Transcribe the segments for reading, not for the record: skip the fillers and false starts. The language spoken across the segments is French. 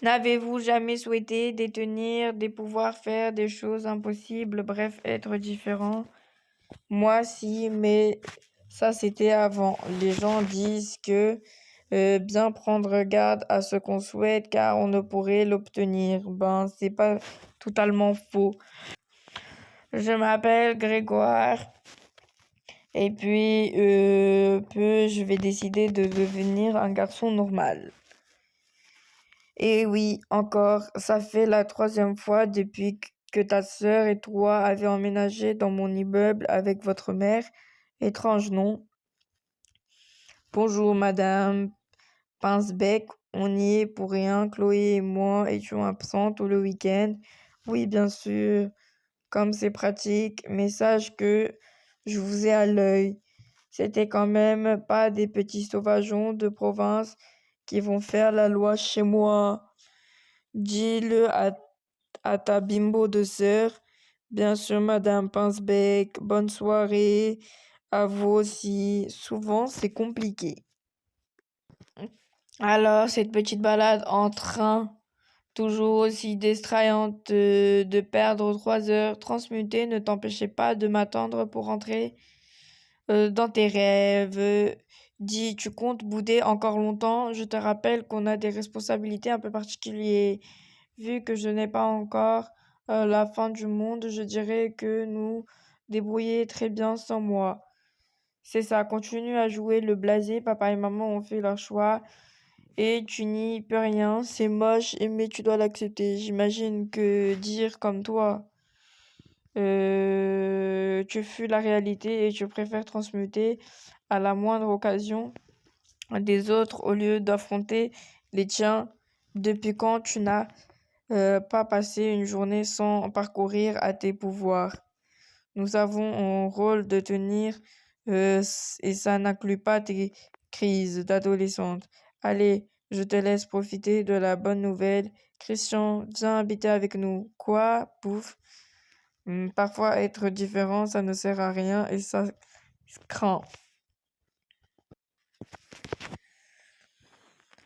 N'avez-vous jamais souhaité détenir des pouvoirs, faire des choses impossibles, bref, être différent? Moi, si, mais ça, c'était avant. Les gens disent que bien prendre garde à ce qu'on souhaite car on ne pourrait l'obtenir. Ben, c'est pas totalement faux. Je m'appelle Grégoire et puis je vais décider de devenir un garçon normal. Et oui, encore, ça fait la troisième fois depuis que ta sœur et toi avez emménagé dans mon immeuble avec votre mère. Étrange, non? Bonjour, madame Pincebec, on y est pour rien. Chloé et moi étions absents tout le week-end. Oui, bien sûr, comme c'est pratique, mais sache que je vous ai à l'œil. C'était quand même pas des petits sauvageons de province qui vont faire la loi chez moi. Dis-le à ta bimbo de sœur. Bien sûr, Madame Pincebec, bonne soirée. À vous aussi. Souvent, c'est compliqué. Alors, cette petite balade en train, toujours aussi distrayante de perdre 3 heures transmutées, ne t'empêchait pas de m'attendre pour rentrer dans tes rêves. Dis, tu comptes bouder encore longtemps? Je te rappelle qu'on a des responsabilités un peu particulières. Vu que je n'ai pas encore la fin du monde, je dirais que nous débrouiller très bien sans moi. C'est ça, continue à jouer le blasé, papa et maman ont fait leur choix et tu n'y peux rien, c'est moche, mais tu dois l'accepter. J'imagine que dire comme toi, tu fuis la réalité et tu préfères transmuter à la moindre occasion des autres au lieu d'affronter les tiens. Depuis quand tu n'as pas passer une journée sans parcourir à tes pouvoirs. Nous avons un rôle de tenir et ça n'inclut pas tes crises d'adolescente. Allez, je te laisse profiter de la bonne nouvelle. Christian, viens habiter avec nous. Quoi? Pouf. Parfois, être différent, ça ne sert à rien et ça craint.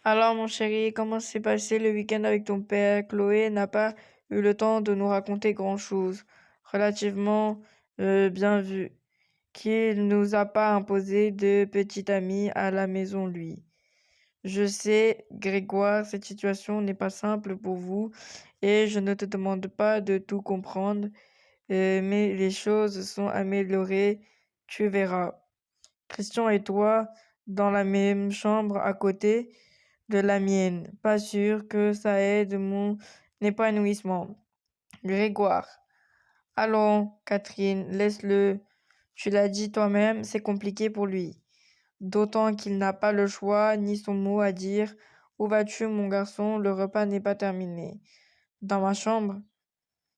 Alors, mon chéri, comment s'est passé le week-end avec ton père? Chloé n'a pas eu le temps de nous raconter grand-chose. Relativement bien vu. Qu'il nous a pas imposé de petit ami à la maison, lui. Je sais, Grégoire, cette situation n'est pas simple pour vous et je ne te demande pas de tout comprendre, mais les choses sont améliorées, tu verras. Christian et toi, dans la même chambre à côté de la mienne. Pas sûr que ça aide mon épanouissement. Grégoire. Allons, Catherine, laisse-le. Tu l'as dit toi-même, c'est compliqué pour lui. D'autant qu'il n'a pas le choix ni son mot à dire. Où vas-tu, mon garçon? Le repas n'est pas terminé. Dans ma chambre.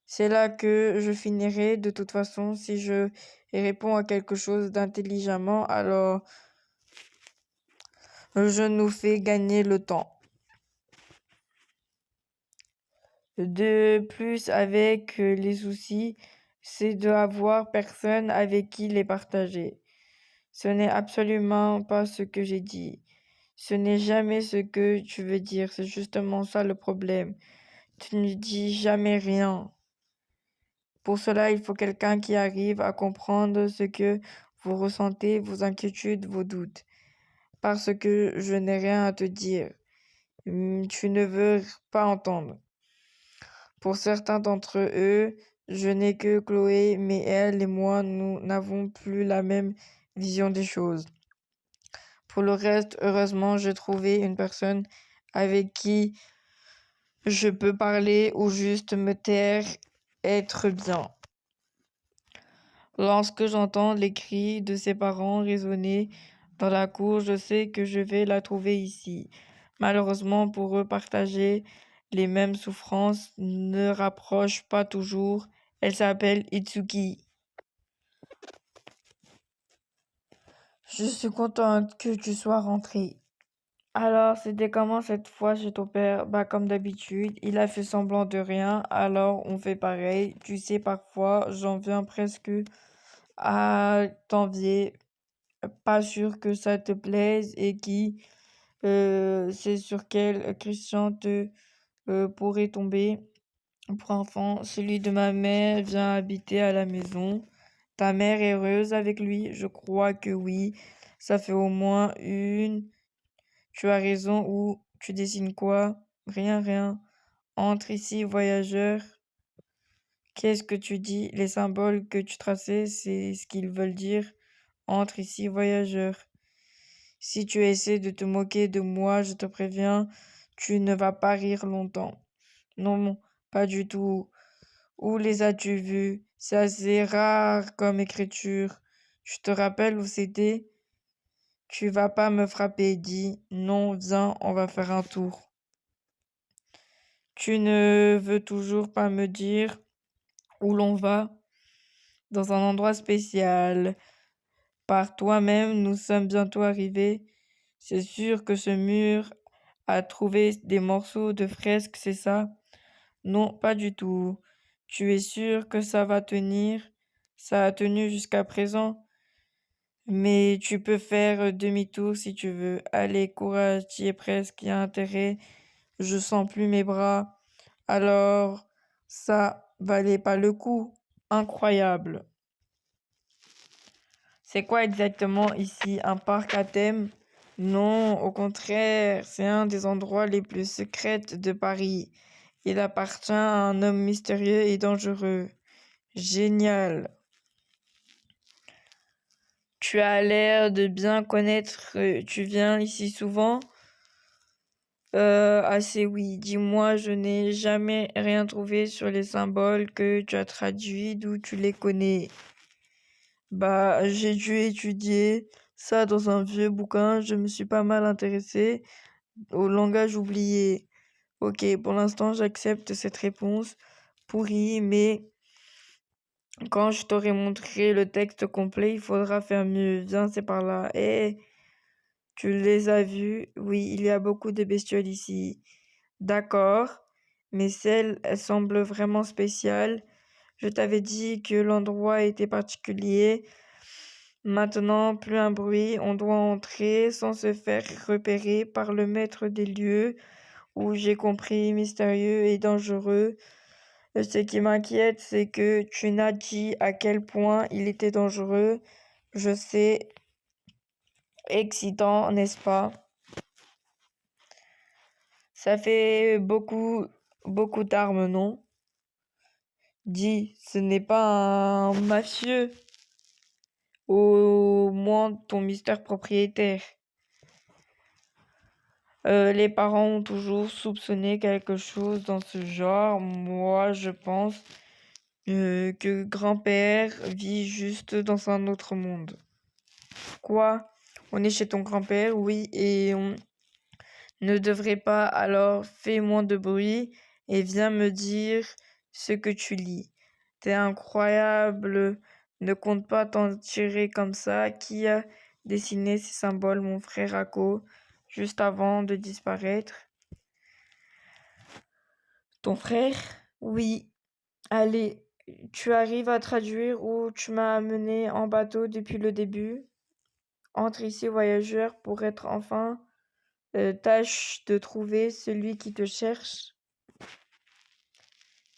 C'est là que je finirai. De toute façon, si je réponds à quelque chose d'intelligemment, alors je nous fais gagner le temps. De plus, avec les soucis, c'est d'avoir personne avec qui les partager. Ce n'est absolument pas ce que j'ai dit. Ce n'est jamais ce que tu veux dire. C'est justement ça le problème. Tu ne dis jamais rien. Pour cela, il faut quelqu'un qui arrive à comprendre ce que vous ressentez, vos inquiétudes, vos doutes. Parce que je n'ai rien à te dire. Tu ne veux pas entendre. Pour certains d'entre eux, je n'ai que Chloé, mais elle et moi, nous n'avons plus la même vision des choses. Pour le reste, heureusement, j'ai trouvé une personne avec qui je peux parler ou juste me taire, être bien. Lorsque j'entends les cris de ses parents résonner dans la cour, je sais que je vais la trouver ici. Malheureusement pour eux, partager les mêmes souffrances ne rapproche pas toujours. Elle s'appelle Itsuki. Je suis contente que tu sois rentrée. Alors, c'était comment cette fois chez ton père? Bah, comme d'habitude, il a fait semblant de rien, alors on fait pareil. Tu sais, parfois, j'en viens presque à t'envier. Pas sûr que ça te plaise et qui c'est sur quel Christian te pourrait tomber. Pour enfant, celui de ma mère vient habiter à la maison. Ta mère est heureuse avec lui? Je crois que oui. Ça fait au moins une. Tu as raison. Ou tu dessines quoi? Rien, rien. Entre ici, voyageur. Qu'est-ce que tu dis? Les symboles que tu traçais, c'est ce qu'ils veulent dire. Entre ici, voyageur. Si tu essaies de te moquer de moi, je te préviens, tu ne vas pas rire longtemps. Non, pas du tout. Où les as-tu vus? C'est assez rare comme écriture. Je te rappelle où c'était? Tu vas pas me frapper, dis. Non, viens, on va faire un tour. Tu ne veux toujours pas me dire où l'on va? Dans un endroit spécial. Par toi-même, nous sommes bientôt arrivés. C'est sûr que ce mur a trouvé des morceaux de fresque, c'est ça? Non, pas du tout. Tu es sûr que ça va tenir? Ça a tenu jusqu'à présent, mais tu peux faire demi-tour si tu veux. Allez, courage, tu y es presque, y a intérêt. Je sens plus mes bras. Alors, ça valait pas le coup. Incroyable. C'est quoi exactement ici? Un parc à thème? Non, au contraire, c'est un des endroits les plus secrets de Paris. Il appartient à un homme mystérieux et dangereux. Génial. Tu as l'air de bien connaître. Tu viens ici souvent? Assez oui. Dis-moi, je n'ai jamais rien trouvé sur les symboles que tu as traduits, d'où tu les connais. Bah, j'ai dû étudier ça dans un vieux bouquin. Je me suis pas mal intéressée au langage oublié. Ok, pour l'instant, j'accepte cette réponse pourrie, mais quand je t'aurai montré le texte complet, il faudra faire mieux. Viens, c'est par là. Eh, tu les as vus? Oui, il y a beaucoup de bestioles ici. D'accord, mais celle, elle semble vraiment spéciale. Je t'avais dit que l'endroit était particulier. Maintenant, plus un bruit, on doit entrer sans se faire repérer par le maître des lieux, où j'ai compris mystérieux et dangereux. Ce qui m'inquiète, c'est que tu n'as dit à quel point il était dangereux. Je sais, excitant, n'est-ce pas? Ça fait beaucoup, beaucoup d'armes, non? Dis, ce n'est pas un mafieux, au moins ton mystère propriétaire. Les parents ont toujours soupçonné quelque chose dans ce genre. Moi, je pense que grand-père vit juste dans un autre monde. Quoi? On est chez ton grand-père, oui, et on ne devrait pas, alors fais moins de bruit et viens me dire ce que tu lis. T'es incroyable, ne compte pas t'en tirer comme ça. Qui a dessiné ces symboles, mon frère Ako, juste avant de disparaître? Ton frère? Oui. Allez, tu arrives à traduire où tu m'as amené en bateau depuis le début? Entre ici, voyageur, pour être enfin. Tâche de trouver celui qui te cherche.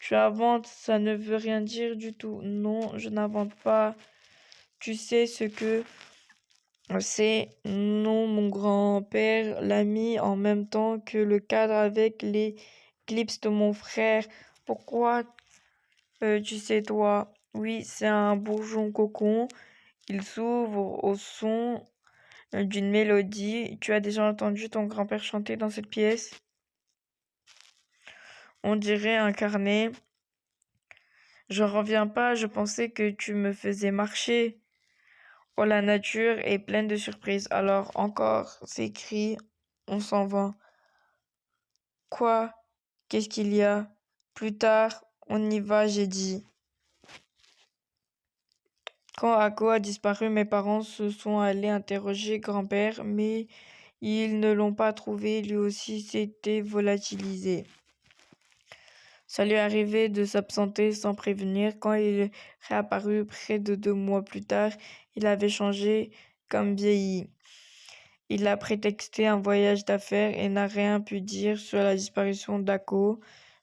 Tu inventes, ça ne veut rien dire du tout. Non, je n'invente pas. Tu sais ce que c'est? Non, mon grand-père l'a mis en même temps que le cadre avec les clips de mon frère. Pourquoi tu sais, toi? Oui, c'est un bourgeon cocon. Il s'ouvre au son d'une mélodie. Tu as déjà entendu ton grand-père chanter dans cette pièce? On dirait un carnet. Je reviens pas, je pensais que tu me faisais marcher. Oh, la nature est pleine de surprises. Alors, encore, c'est écrit, on s'en va. Quoi? Qu'est-ce qu'il y a? Plus tard, on y va, j'ai dit. Quand Ako a disparu, mes parents se sont allés interroger grand-père, mais ils ne l'ont pas trouvé, lui aussi s'était volatilisé. Ça lui arrivait de s'absenter sans prévenir. Quand il est réapparu près de 2 mois plus tard, il avait changé comme vieilli. Il a prétexté un voyage d'affaires et n'a rien pu dire sur la disparition d'Ako.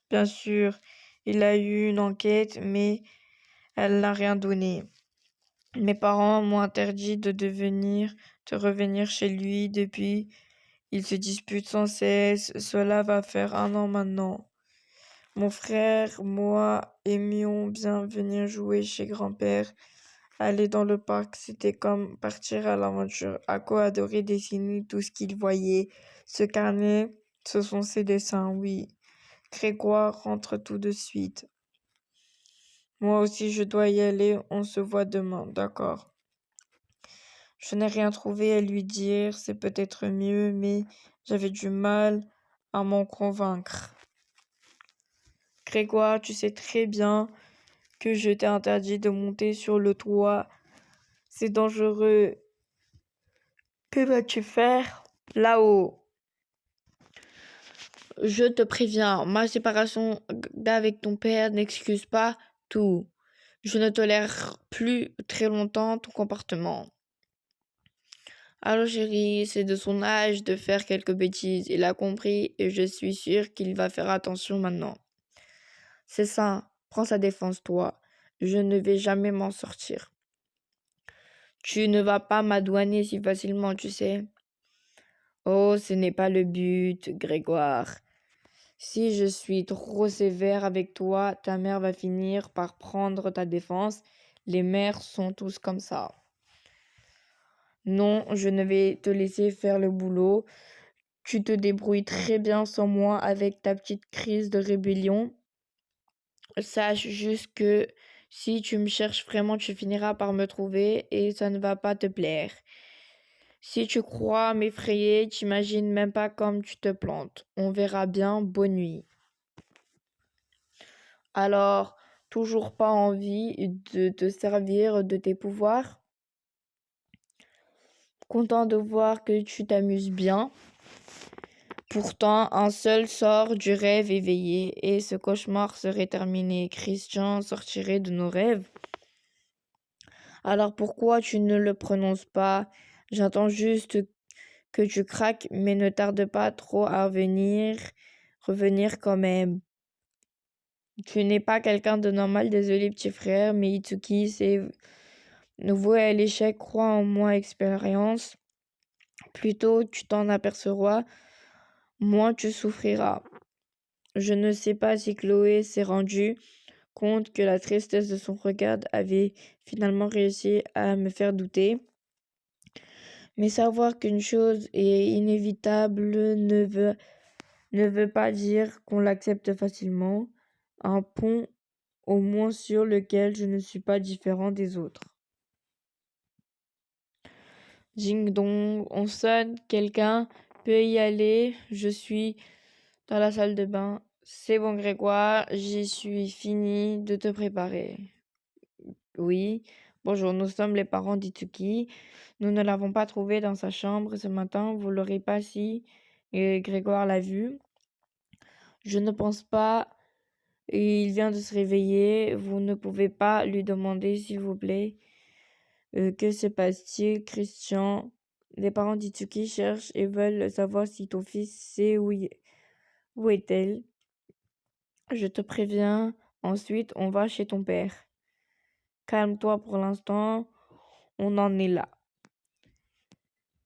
Bien sûr, il a eu une enquête, mais elle n'a rien donné. Mes parents m'ont interdit de revenir chez lui depuis. Ils se disputent sans cesse. Cela va faire 1 an maintenant. Mon frère, moi, aimions bien venir jouer chez grand-père. Aller dans le parc, c'était comme partir à l'aventure. Ako adorait dessiner tout ce qu'il voyait. Ce carnet, ce sont ses dessins, oui. Grégoire rentre tout de suite. Moi aussi, je dois y aller. On se voit demain, d'accord. Je n'ai rien trouvé à lui dire. C'est peut-être mieux, mais j'avais du mal à m'en convaincre. Grégoire, tu sais très bien que je t'ai interdit de monter sur le toit. C'est dangereux. Que vas-tu faire là-haut? Je te préviens, ma séparation d'avec ton père n'excuse pas tout. Je ne tolère plus très longtemps ton comportement. Alors chérie, c'est de son âge de faire quelques bêtises. Il a compris et je suis sûre qu'il va faire attention maintenant. C'est ça, prends sa défense toi. Je ne vais jamais m'en sortir. Tu ne vas pas m'adouaner si facilement, tu sais. Oh, ce n'est pas le but, Grégoire. Si je suis trop sévère avec toi, ta mère va finir par prendre ta défense. Les mères sont tous comme ça. Non, je ne vais te laisser faire le boulot. Tu te débrouilles très bien sans moi avec ta petite crise de rébellion. Sache juste que si tu me cherches vraiment, tu finiras par me trouver et ça ne va pas te plaire. Si tu crois m'effrayer, t'imagines même pas comme tu te plantes. On verra bien, bonne nuit. Alors, toujours pas envie de te servir de tes pouvoirs? Content de voir que tu t'amuses bien. Pourtant, un seul sort du rêve éveillé et ce cauchemar serait terminé. Christian sortirait de nos rêves. Alors pourquoi tu ne le prononces pas? J'attends juste que tu craques, mais ne tarde pas trop à revenir quand même. Tu n'es pas quelqu'un de normal, désolé petit frère, mais Itsuki, c'est nouveau à l'échec, crois en moi, expérience. Plus tôt tu t'en apercevras, moins tu souffriras. Je ne sais pas si Chloé s'est rendue compte que la tristesse de son regard avait finalement réussi à me faire douter. Mais savoir qu'une chose est inévitable ne veut pas dire qu'on l'accepte facilement. Un pont au moins sur lequel je ne suis pas différent des autres. Ding dong, on sonne, quelqu'un peut y aller, je suis dans la salle de bain. C'est bon Grégoire, j'y suis fini de te préparer. Oui, bonjour, nous sommes les parents d'Itsuki. Nous ne l'avons pas trouvé dans sa chambre ce matin, vous l'aurez pas si Grégoire l'a vu. Je ne pense pas, il vient de se réveiller, vous ne pouvez pas lui demander s'il vous plaît. Que se passe-t-il, Christian? Les parents d'Itsuki cherchent et veulent savoir si ton fils sait où est-elle. Je te préviens, ensuite on va chez ton père. Calme-toi pour l'instant, on en est là.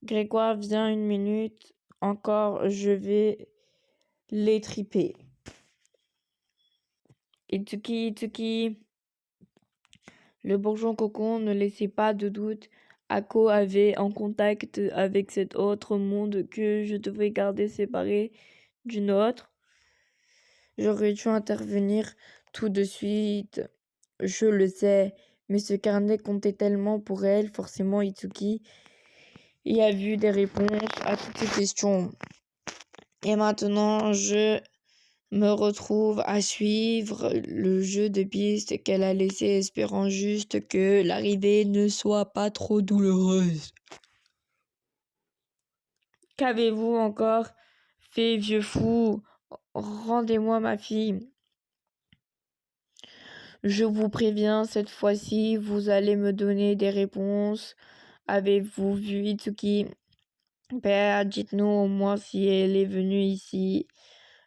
Grégoire, viens 1 minute, encore je vais l'étriper. Itsuki. Le bourgeon cocon ne laissait pas de doute. Ako avait un contact avec cet autre monde que je devais garder séparé du nôtre. J'aurais dû intervenir tout de suite. Je le sais, mais ce carnet comptait tellement pour elle, forcément Itsuki y a vu des réponses à toutes ces questions. Et maintenant, je me retrouve à suivre le jeu de pistes qu'elle a laissé, espérant juste que l'arrivée ne soit pas trop douloureuse. Qu'avez-vous encore fait, vieux fou? Rendez-moi ma fille. Je vous préviens, cette fois-ci, vous allez me donner des réponses. Avez-vous vu Itsuki? Père, dites-nous au moins si elle est venue ici.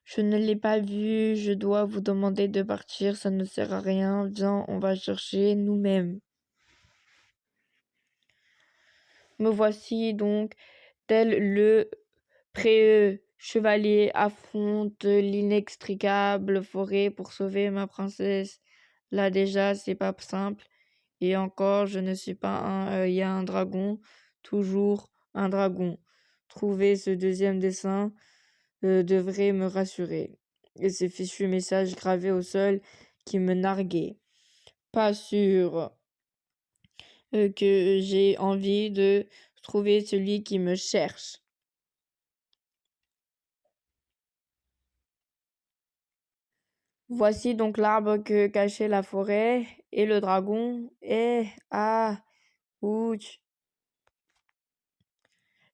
Je ne l'ai pas vue, je dois vous demander de partir, ça ne sert à rien. Viens, on va chercher nous-mêmes. Me voici donc, tel le précieux chevalier affronte l'inextricable forêt pour sauver ma princesse. Là déjà, c'est pas simple. Et encore, je ne suis pas il y a un dragon, toujours un dragon. Trouver ce deuxième dessin devrait me rassurer. Et ce fichu message gravé au sol qui me narguait. Pas sûr que j'ai envie de trouver celui qui me cherche. Voici donc l'arbre que cachait la forêt et le dragon. Ouch.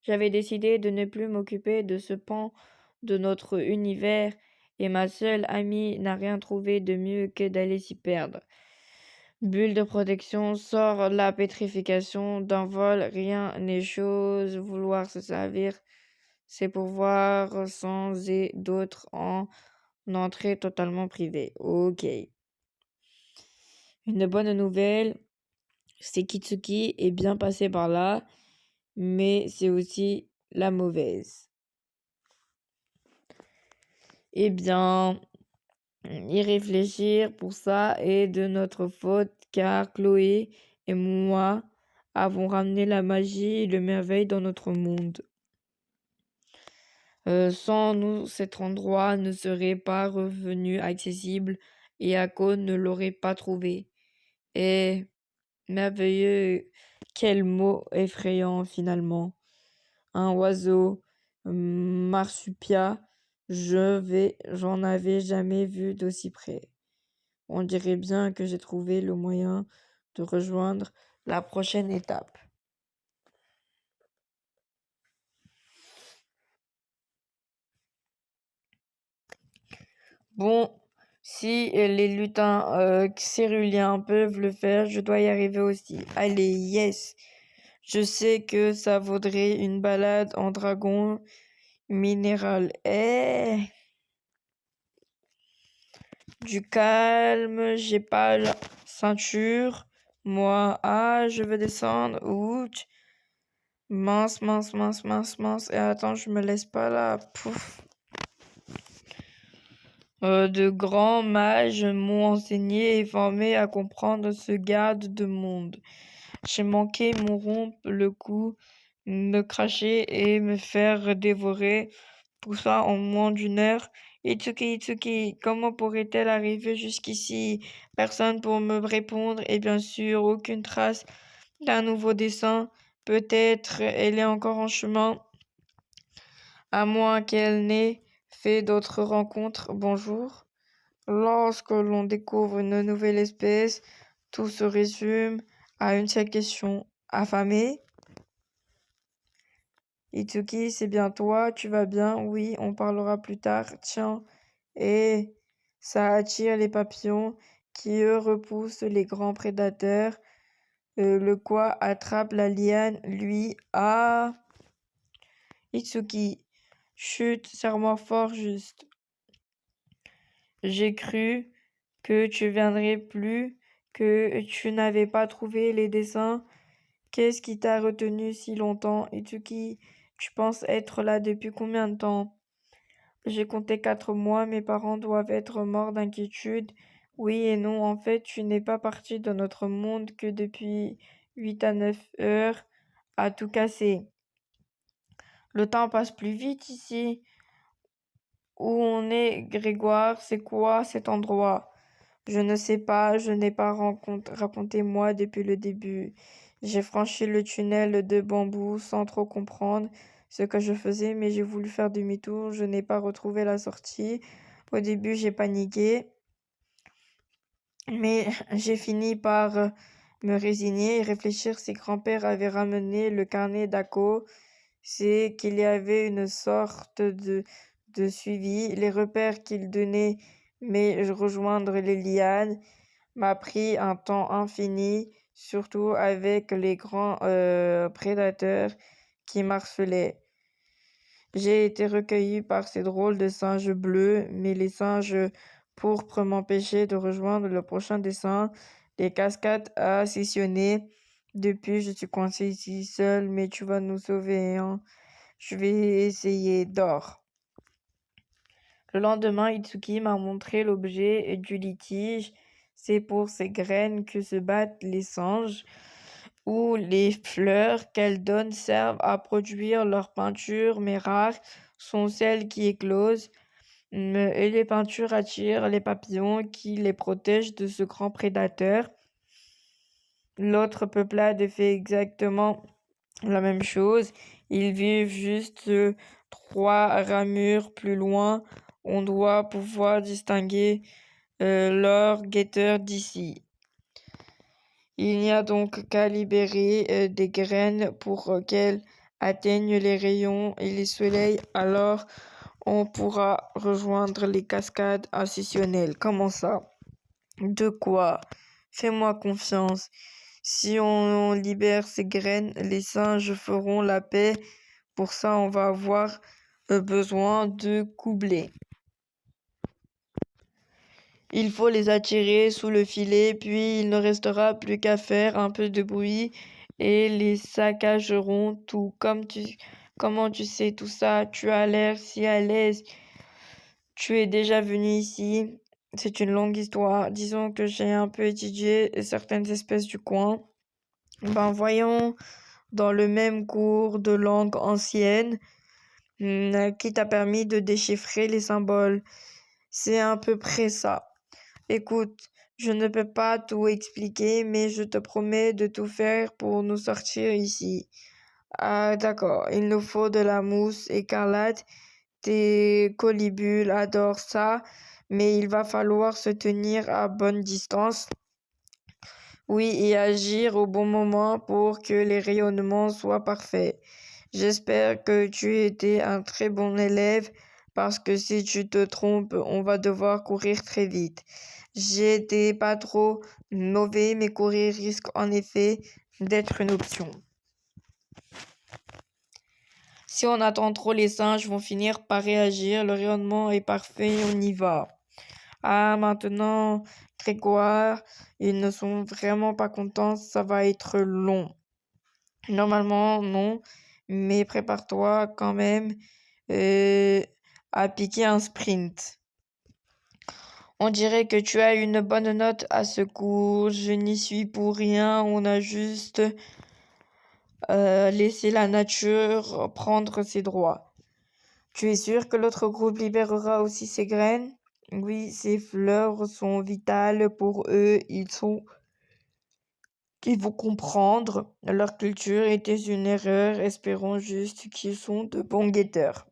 J'avais décidé de ne plus m'occuper de ce pan de notre univers et ma seule amie n'a rien trouvé de mieux que d'aller s'y perdre. Bulle de protection, sort la pétrification d'un vol, rien n'est chose, vouloir se servir, c'est pouvoir sans et d'autres en entrée totalement privée. Ok. Une bonne nouvelle, c'est Kitsuki est bien passé par là, mais c'est aussi la mauvaise. Eh bien, y réfléchir pour ça est de notre faute car Chloé et moi avons ramené la magie et le merveille dans notre monde. Sans nous, cet endroit ne serait pas revenu accessible et Ako ne l'aurait pas trouvé. Et merveilleux, quel mot effrayant finalement. Un oiseau, marsupia, j'en avais jamais vu d'aussi près. On dirait bien que j'ai trouvé le moyen de rejoindre la prochaine étape. Bon, si les lutins céruliens peuvent le faire, je dois y arriver aussi. Allez, yes! Je sais que ça vaudrait une balade en dragon minéral. Du calme, j'ai pas la ceinture. Moi, je veux descendre. Ouch. Mince, mince, mince, mince, mince. Et attends, je me laisse pas là. Pouf. De grands mages m'ont enseigné et formé à comprendre ce garde de monde. J'ai manqué mon rompre le cou, me cracher et me faire dévorer, tout ça en moins d'une heure. Itsuki, comment pourrait-elle arriver jusqu'ici? Personne pour me répondre et bien sûr aucune trace d'un nouveau dessin. Peut-être elle est encore en chemin, à moins qu'elle n'ait fait d'autres rencontres. Bonjour. Lorsque l'on découvre une nouvelle espèce, tout se résume à une seule question. Affamé? Itsuki, c'est bien toi, tu vas bien? Oui, on parlera plus tard. Tiens, et ça attire les papillons qui, eux, repoussent les grands prédateurs. Le quoi attrape la liane, lui. Itsuki, chut, serre-moi fort juste. J'ai cru que tu viendrais plus, que tu n'avais pas trouvé les dessins. Qu'est-ce qui t'a retenu si longtemps, Itsuki? Tu penses être là depuis combien de temps? J'ai compté 4 mois, mes parents doivent être morts d'inquiétude. Oui et non, en fait, tu n'es pas parti de notre monde que depuis 8 à 9 heures, à tout casser. Le temps passe plus vite ici. Où on est, Grégoire? C'est quoi cet endroit? Je ne sais pas, je n'ai pas raconté moi depuis le début. J'ai franchi le tunnel de bambou sans trop comprendre ce que je faisais, mais j'ai voulu faire demi-tour. Je n'ai pas retrouvé la sortie. Au début, j'ai paniqué, mais j'ai fini par me résigner et réfléchir si grand-père avait ramené le carnet d'Ako. C'est qu'il y avait une sorte de suivi. Les repères qu'il donnait, mais rejoindre les lianes m'a pris un temps infini, surtout avec les grands prédateurs qui m'harcelaient. J'ai été recueilli par ces drôles de singes bleus, mais les singes pourpres m'empêchaient de rejoindre le prochain dessin. Les cascades à sessionner. Depuis, je suis coincé ici seul, mais tu vas nous sauver, hein. Je vais essayer. Dors. Le lendemain, Itsuki m'a montré l'objet du litige. C'est pour ces graines que se battent les singes, où les fleurs qu'elles donnent servent à produire leurs peintures, mais rares sont celles qui éclosent. Et les peintures attirent les papillons qui les protègent de ce grand prédateur. L'autre peuplade fait exactement la même chose. Ils vivent juste 3 ramures plus loin. On doit pouvoir distinguer leurs guetteurs d'ici. Il n'y a donc qu'à libérer des graines pour qu'elles atteignent les rayons et les soleils. Alors, on pourra rejoindre les cascades ascensionnelles. Comment ça? De quoi? Fais-moi confiance. Si on libère ces graines, les singes feront la paix. Pour ça, on va avoir besoin de coublés. Il faut les attirer sous le filet, puis il ne restera plus qu'à faire un peu de bruit et les saccageront tout. Comment tu sais tout ça? Tu as l'air si à l'aise. Tu es déjà venu ici. C'est une longue histoire. Disons que j'ai un peu étudié certaines espèces du coin. Ben voyons, dans le même cours de langue ancienne, qui t'a permis de déchiffrer les symboles. C'est à peu près ça. Écoute, je ne peux pas tout expliquer, mais je te promets de tout faire pour nous sortir ici. Ah, d'accord, il nous faut de la mousse écarlate. Tes colibules adorent ça, mais il va falloir se tenir à bonne distance. Oui, et agir au bon moment pour que les rayonnements soient parfaits. J'espère que tu étais un très bon élève parce que si tu te trompes, on va devoir courir très vite. J'étais pas trop mauvais, mais courir risque en effet d'être une option. Si on attend trop, les singes vont finir par réagir. Le rayonnement est parfait, on y va. Ah, maintenant, Grégoire, ils ne sont vraiment pas contents, ça va être long. Normalement, non, mais prépare-toi quand même à piquer un sprint. On dirait que tu as une bonne note à ce cours. Je n'y suis pour rien. On a juste laissé la nature prendre ses droits. Tu es sûr que l'autre groupe libérera aussi ses graines? Oui, ces fleurs sont vitales pour eux. Ils vont comprendre. Leur culture était une erreur. Espérons juste qu'ils sont de bons guetteurs.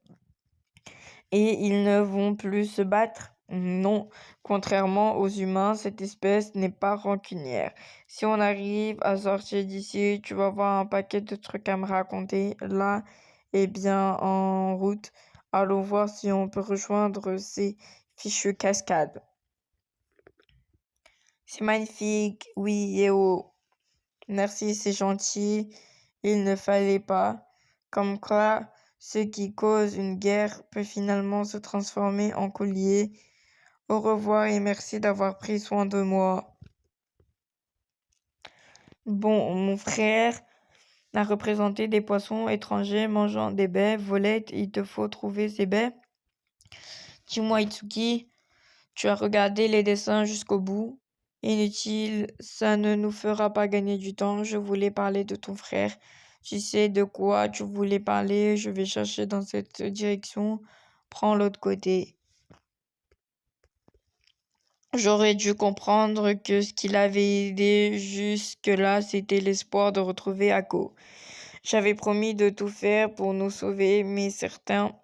Et ils ne vont plus se battre? Non, contrairement aux humains, cette espèce n'est pas rancunière. Si on arrive à sortir d'ici, tu vas voir un paquet de trucs à me raconter. Là, eh bien, en route, allons voir si on peut rejoindre ces fichues cascades. C'est magnifique, oui, et oh. Merci, c'est gentil. Il ne fallait pas. Comme quoi, ce qui cause une guerre peut finalement se transformer en collier. Au revoir et merci d'avoir pris soin de moi. Bon, mon frère a représenté des poissons étrangers mangeant des baies, volettes. Il te faut trouver ces baies. Dis-moi, Itsuki, tu as regardé les dessins jusqu'au bout? Inutile, ça ne nous fera pas gagner du temps. Je voulais parler de ton frère. Tu sais de quoi tu voulais parler. Je vais chercher dans cette direction. Prends l'autre côté. J'aurais dû comprendre que ce qui l'avait aidé jusque-là, c'était l'espoir de retrouver Ako. J'avais promis de tout faire pour nous sauver, mais certains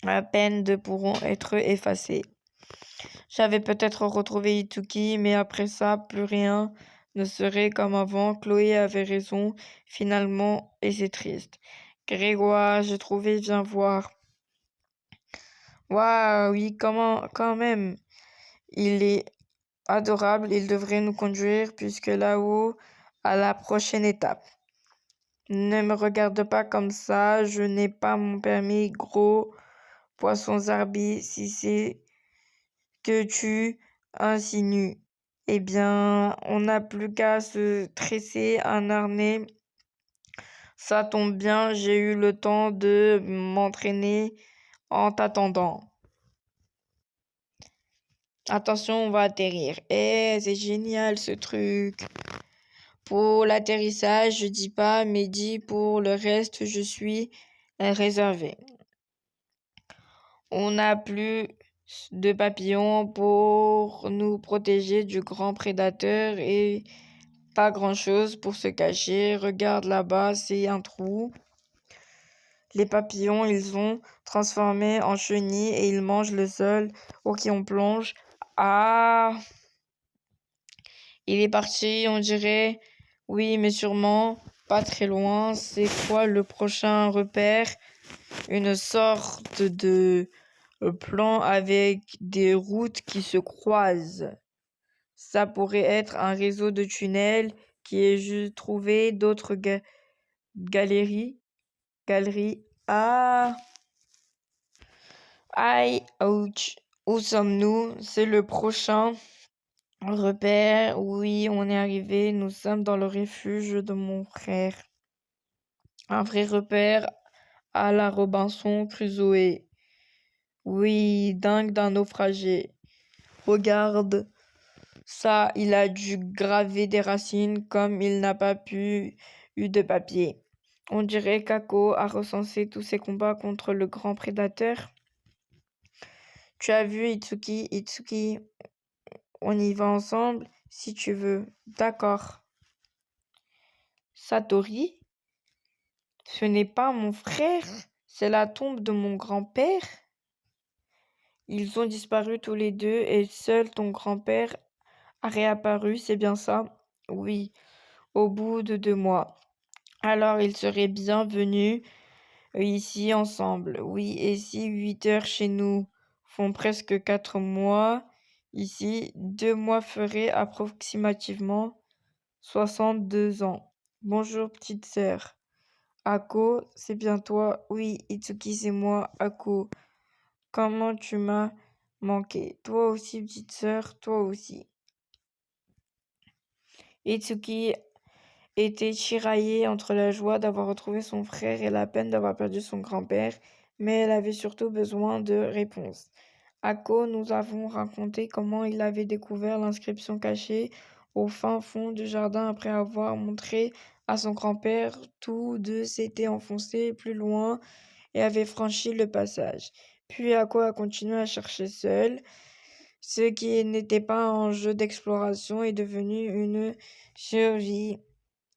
à peine pourront être effacés. J'avais peut-être retrouvé Itsuki, mais après ça, plus rien ne serait comme avant. Chloé avait raison, finalement, et c'est triste. Grégoire, j'ai trouvé, viens voir. Waouh, oui, quand même. Il est adorable, il devrait nous conduire puisque là-haut, à la prochaine étape. Ne me regarde pas comme ça, je n'ai pas mon permis, gros poisson zarbi, si c'est que tu insinues. Eh bien, on n'a plus qu'à se tresser un harnais. Ça tombe bien, j'ai eu le temps de m'entraîner en t'attendant. Attention, on va atterrir. Eh, c'est génial ce truc. Pour l'atterrissage, je dis pas, mais dis pour le reste, je suis réservé. On n'a plus de papillons pour nous protéger du grand prédateur et pas grand-chose pour se cacher. Regarde là-bas, c'est un trou. Les papillons, ils ont transformé en chenilles et ils mangent le sol. Ok, on plonge. Ah, il est parti, on dirait. Oui, mais sûrement pas très loin. C'est quoi le prochain repère? Une sorte de plan avec des routes qui se croisent. Ça pourrait être un réseau de tunnels qui est juste trouvé d'autres galeries. Galeries. Ah, aïe, ouch. Où sommes-nous? C'est le prochain repère. Oui, on est arrivé. Nous sommes dans le refuge de mon frère. Un vrai repère à la Robinson Crusoe. Oui, dingue d'un naufragé. Regarde ça, il a dû graver des racines comme il n'a pas eu de papier. On dirait qu'Ako a recensé tous ses combats contre le grand prédateur. Tu as vu Itsuki, Itsuki, on y va ensemble si tu veux. D'accord. Satori, ce n'est pas mon frère, c'est la tombe de mon grand-père. Ils ont disparu tous les deux et seul ton grand-père a réapparu, c'est bien ça? Oui, au bout de 2 mois. Alors ils seraient bienvenus ici ensemble. Oui, et si 8 heures chez nous font presque 4 mois, ici, 2 mois feraient approximativement 62 ans. Bonjour, petite sœur. Ako, c'est bien toi? Oui, Itsuki, c'est moi, Ako. Comment tu m'as manqué? Toi aussi, petite sœur, toi aussi. Itsuki était tiraillée entre la joie d'avoir retrouvé son frère et la peine d'avoir perdu son grand-père, mais elle avait surtout besoin de réponses. Ako nous avons raconté comment il avait découvert l'inscription cachée au fin fond du jardin après avoir montré à son grand-père. Tous deux s'étaient enfoncés plus loin et avaient franchi le passage. Puis Ako a continué à chercher seul. Ce qui n'était pas un jeu d'exploration est devenu une survie.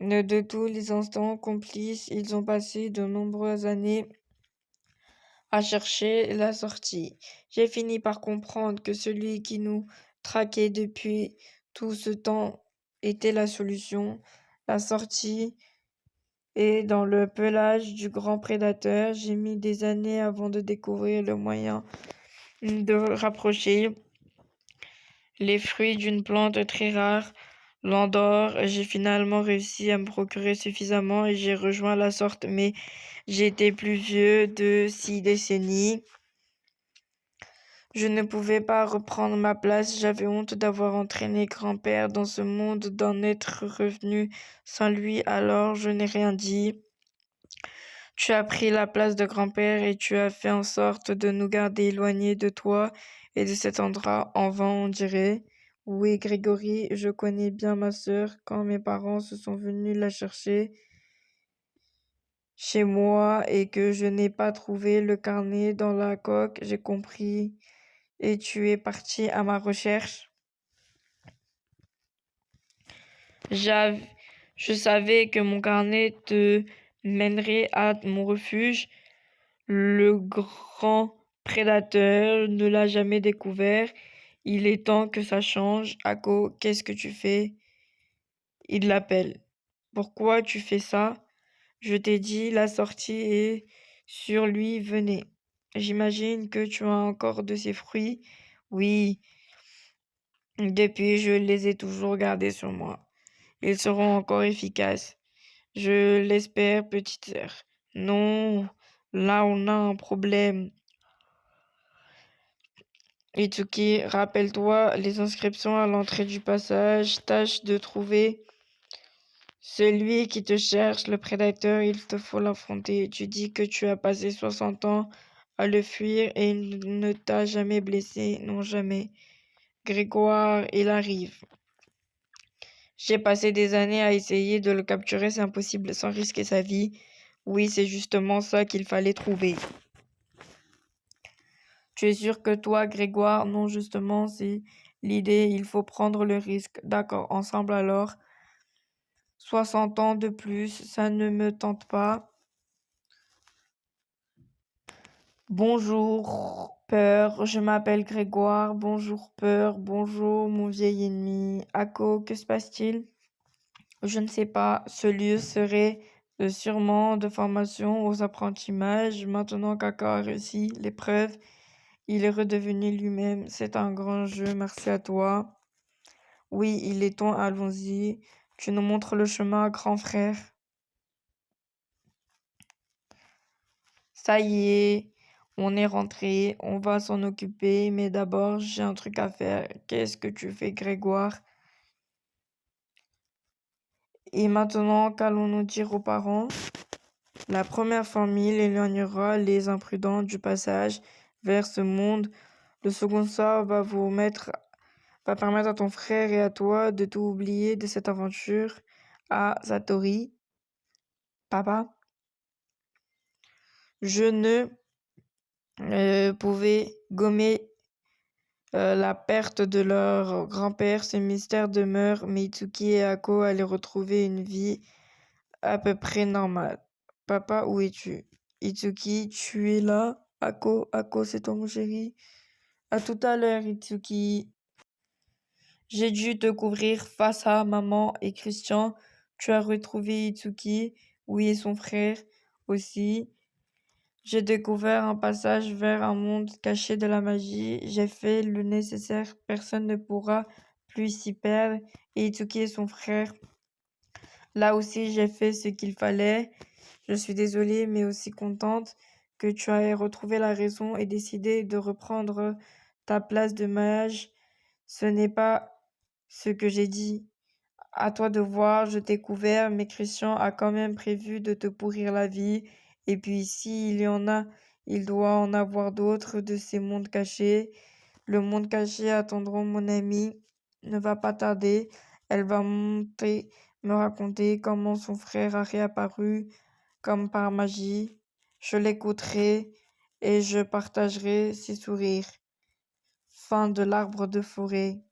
De tous les instants complices, ils ont passé de nombreuses années à chercher la sortie. J'ai fini par comprendre que celui qui nous traquait depuis tout ce temps était la solution. La sortie est dans le pelage du grand prédateur. J'ai mis des années avant de découvrir le moyen de rapprocher les fruits d'une plante très rare. L'Andorre, j'ai finalement réussi à me procurer suffisamment et j'ai rejoint la sorte, mais j'étais plus vieux de 6 décennies. Je ne pouvais pas reprendre ma place, j'avais honte d'avoir entraîné grand-père dans ce monde, d'en être revenu sans lui, alors je n'ai rien dit. Tu as pris la place de grand-père et tu as fait en sorte de nous garder éloignés de toi et de cet endroit en vain, on dirait. Oui, Grégory, je connais bien ma sœur. Quand mes parents se sont venus la chercher chez moi et que je n'ai pas trouvé le carnet dans la coque, j'ai compris et tu es parti à ma recherche. J'av- Je savais que mon carnet te mènerait à mon refuge. Le grand prédateur ne l'a jamais découvert. Il est temps que ça change. Ako, qu'est-ce que tu fais? Il l'appelle. Pourquoi tu fais ça? Je t'ai dit, la sortie est sur lui, venez. J'imagine que tu as encore de ces fruits. Oui, depuis, je les ai toujours gardés sur moi. Ils seront encore efficaces. Je l'espère, petite sœur. Non, là on a un problème. Itsuki, rappelle-toi les inscriptions à l'entrée du passage. Tâche de trouver celui qui te cherche, le prédateur, il te faut l'affronter. Tu dis que tu as passé 60 ans à le fuir et il ne t'a jamais blessé. Non, jamais. Grégoire, il arrive. J'ai passé des années à essayer de le capturer, c'est impossible sans risquer sa vie. Oui, c'est justement ça qu'il fallait trouver. Tu es sûr que toi, Grégoire? Non, justement, c'est l'idée, il faut prendre le risque. D'accord, ensemble alors. 60 ans de plus, ça ne me tente pas. Bonjour, peur, je m'appelle Grégoire. Bonjour, peur. Bonjour, mon vieil ennemi. Ako, que se passe-t-il? Je ne sais pas. Ce lieu serait sûrement de formation aux apprentis mages. Maintenant qu'Ako a réussi l'épreuve, il est redevenu lui-même. C'est un grand jeu, merci à toi. Oui, il est temps, allons-y. Tu nous montres le chemin, grand frère. Ça y est, on est rentré, on va s'en occuper, mais d'abord, j'ai un truc à faire. Qu'est-ce que tu fais, Grégoire? Et maintenant, qu'allons-nous dire aux parents? La première famille éloignera les imprudents du passage vers ce monde. Le second sort va permettre à ton frère et à toi de tout oublier de cette aventure. Ah, Satori, papa, je ne pouvais gommer la perte de leur grand-père. Ce mystère demeure, mais Itsuki et Ako allaient retrouver une vie à peu près normale. Papa, où es-tu? Itsuki, tu es là? Ako, c'est toi mon chéri? À tout à l'heure, Itsuki. J'ai dû te couvrir face à maman et Christian. Tu as retrouvé Itsuki, oui, et son frère aussi. J'ai découvert un passage vers un monde caché de la magie. J'ai fait le nécessaire. Personne ne pourra plus s'y perdre. Et Itsuki et son frère. Là aussi, j'ai fait ce qu'il fallait. Je suis désolée, mais aussi contente que tu aies retrouvé la raison et décidé de reprendre ta place de mage. Ce n'est pas ce que j'ai dit. À toi de voir, je t'ai couvert, mais Christian a quand même prévu de te pourrir la vie. Et puis, s'il y en a, il doit en avoir d'autres de ces mondes cachés. Le monde caché attendront mon amie. Ne va pas tarder. Elle va monter, me raconter comment son frère a réapparu comme par magie. Je l'écouterai et je partagerai ses sourires. Fin de l'arbre de forêt.